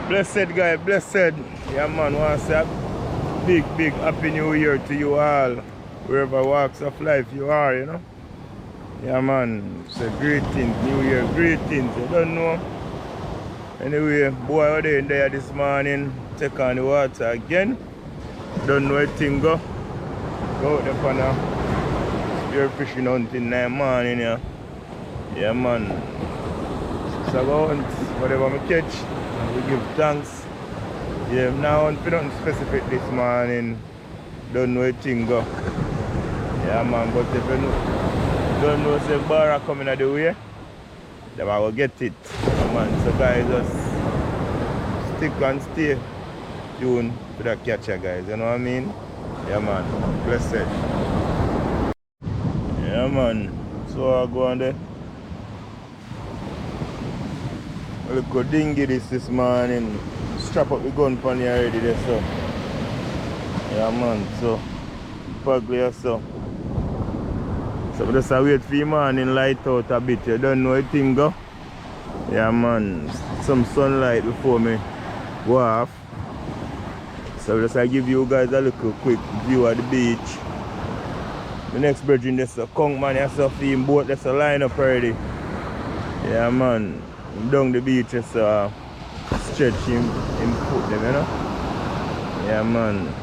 Blessed guy, blessed. Yeah man, want to say a big happy new year to you all. Wherever walks of life you are, you know. Yeah man, so greetings, new year greetings, you don't know. Anyway, boy out there this morning, take on the water again. Don't know anything go. Go out there for now. Spearfishing hunting in the morning, yeah. Yeah man. So go hunt whatever I catch. We give thanks. Yeah, now hunt for nothing specific this morning. Don't know anything go. Yeah man, but if you don't know say Barra coming out the way, then I will get it. Yeah, man. So guys, just stick and stay tuned to that catcher guys, you know what I mean? Yeah man, blessed. Yeah man, so I go on there. I look good dinghy this morning. Strap up the gun pan here already there, so. Yeah man, so pugly so. So we just wait for the morning light out a bit. You don't know anything go. Yeah man, some sunlight before me go off. So just I give you guys a little quick view of the beach. The next bridging there's a conch man, there's a film boat, there's a line up already. Yeah man, down the beach just stretch him foot them, you know. Yeah man.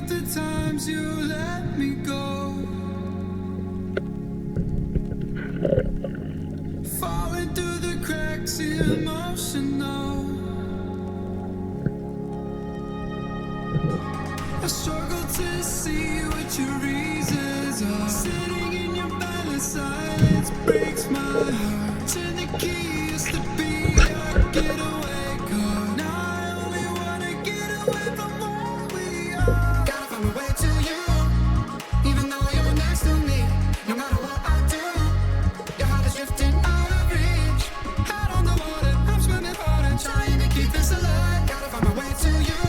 about the times you let me go. Falling through the cracks, emotional. I struggle to see what your reasons are. Sitting in your bed, silence breaks my heart. Turn the key, used to be our getaway car. Now I only wanna get away from where we are. Gotta find my way to you, even though you're next to me. No matter what I do, your heart is drifting out of reach. Out on the water, I'm swimming hard and trying to keep this alive. Gotta find my way to you.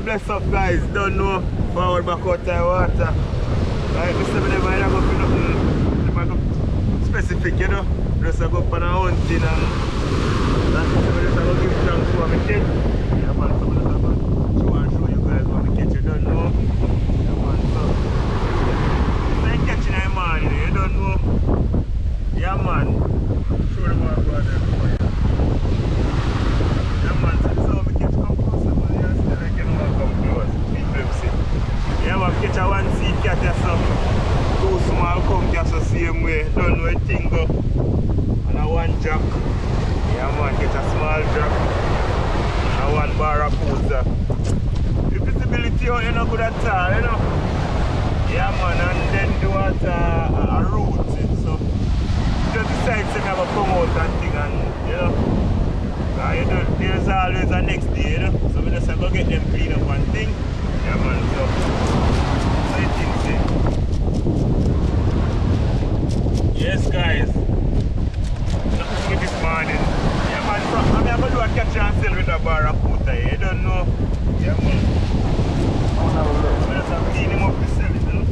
Bless up guys, don't know forward back out of water. Like this time never go for nothing specific, you know. Just go up on a hunting and that's what I just go give thanks for my kid. Yeah man, so I'm going to show you guys what my catch, you don't know. Yeah man, so it's like catching a man, you don't know. Yeah man, show them what I there for you. Yeah man, so this is how my catch come close. Yeah, man, catch a one seed cat or something. Two small come catch the same way. Don't know a thing go. And a one jack. Yeah, man, catch a small jack. And a one barracuda. The visibility out you know good at all, you know. Yeah, man, and then do what a route. So just decide to have a come out and thing and you know. You know, there's always a next day, you know. So we just go get them clean up and thing. Yeah man, so I think yes guys. Nothing this morning. Yeah man, so I'm going to do a catch and sell with a barracuda, you don't know. Yeah man. So just clean him up to sell it, you know.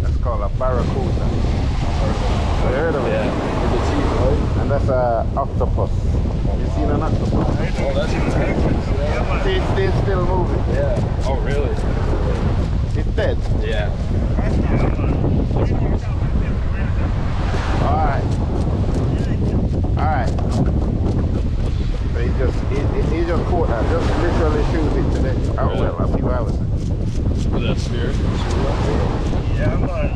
That's called a barracuda. Have you heard of it? Yeah, with the teeth, right? And that's a octopus. You seen an octopus? Oh, that's intense. Yeah. It's still moving. Yeah. Oh, really? It's dead. Yeah. Alright. Alright. So he just caught that. Just literally shoot it today. Oh, well, a few hours. Was that spear? Yeah man.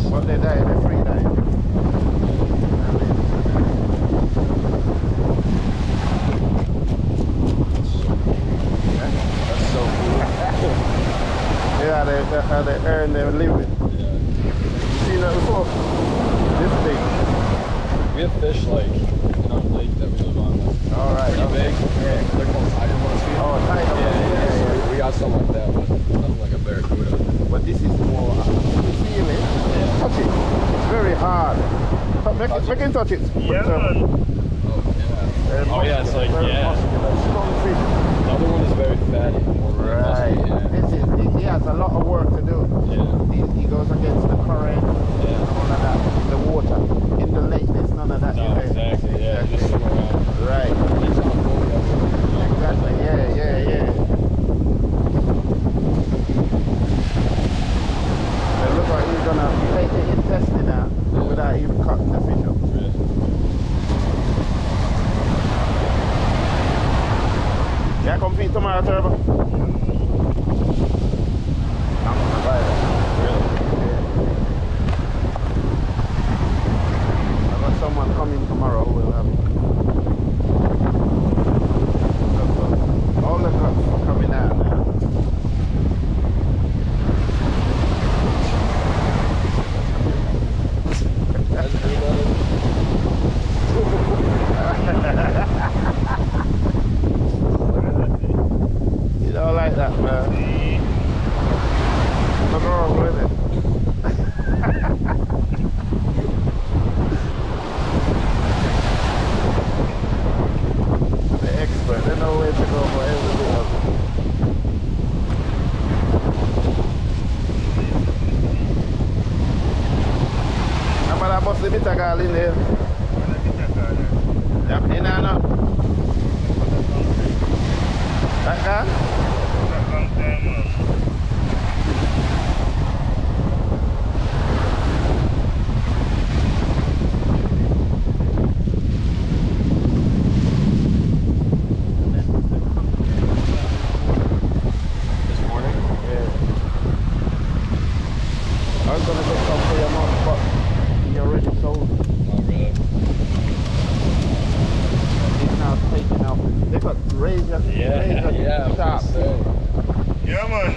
But they died, they're free died. That's so cool. Yeah, that's how they earn their living. Yeah. You seen that before? This big. We have fish like in our lake that we live on. Alright. Pretty big. Yeah. They're called tiger ones. Oh, tiger. Yeah. We got something like that, but nothing like a barracuda. But this is more, you feel it? Yeah. hard. Make him touch it. Yeah, man. Oh yeah, it's like, yeah. Strong fish. The other one is very fatty. Right. Yeah. He has a lot of work to do. Yeah. He goes against the current and all of that. The water. In the lake, there's none of that. No, is there? exactly. Yeah, just swim around. Right. It's on board, Exactly. Yeah. It looks like he's gonna take the intestine out without even cutting the fish up. Yeah, come feed tomorrow, Turbo. I'm gonna buy that. Really? I got someone coming tomorrow who will have it. All the trucks are coming out now. You don't like that, man. Nothing wrong with it. The expert, they know where to go for everything else. How about I bust the bitter girl in there? Yep, in and out. That guy? This morning? Yeah. I was gonna get some for your mom, but he already sold. Oh, really? He's now taking out. They got razor Yeah, sharp. Yeah, man.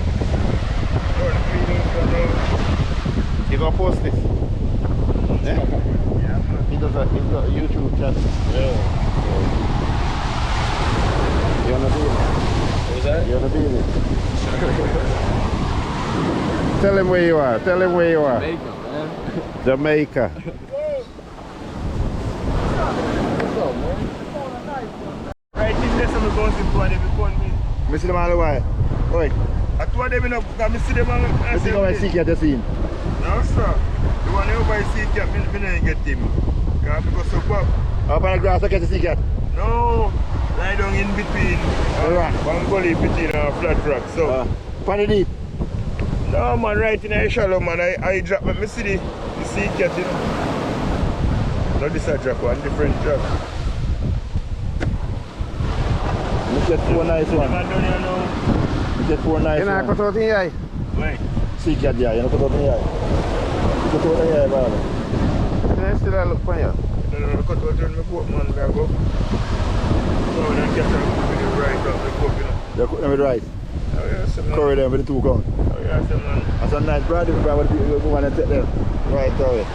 You gonna post this? Yeah? Yeah, man. He's got a YouTube channel. Really? You wanna be in it? What was that? You wanna be in it? Tell him where you are. Tell him where you are. Jamaica, man. Jamaica. What's up, man? Right in there, some going to do they become me. Me see them all the way. Oi, I told them enough because I see them and me see how I see you the scene. No, sir. The one everybody see cat, me didn't get him. Because so pop. Up on the grass, I get to see cat. No, lie down in between. Rock. One gully between flat rock. So, Pan it deep. no, man, right in the shallow, man. I drop, me see the sea cat, you know. Not this a drop, one different drop. You get 4 nice Man, ones. down here now. You get 4 nice You know, ones. cut out in here. Wait. See cat there, you know, put out in here. Put out in here, brother. You still look for you. No, cut out on my boat, man. There I go. So, then catch them with the right up the boat, you know. You're cooking them with rice. Oh, yeah, so, man. Curry them with the 2 count. Oh, yeah, so, man. That's a nice brother, brother. You go and take them. Right away.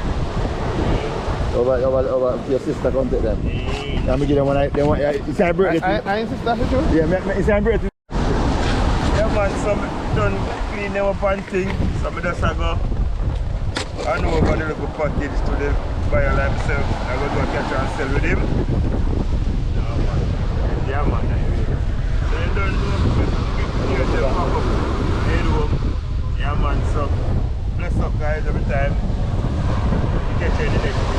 Over your sister come take them. I'm give them one. It's her birthday. I insist that for you. Yeah, it's her birthday. Yeah, man, some done clean them up and thing. Some of just I go. I know about the little package to the buyer like myself. I go to catch and sell with him. Yeah, man. So you don't know you them pop up. They do. Yeah, man, so bless up guys every time. You catch you in the next week.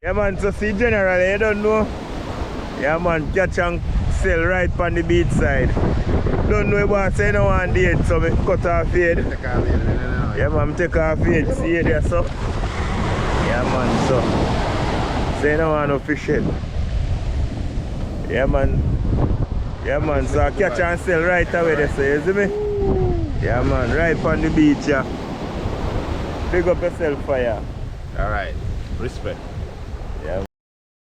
Yeah, man, so see generally you don't know. Yeah, man, catch and sell right on the beach side. Don't know about say no one date, so me cut off head. Yeah, man, take off head. See you there, so. Yeah, man, so. Say no one no fish head. Yeah, man. Yeah, man, so I catch and sell right away there, so you see me? Yeah, man, right on the beach, yeah. Big up yourself, fire. Alright, respect.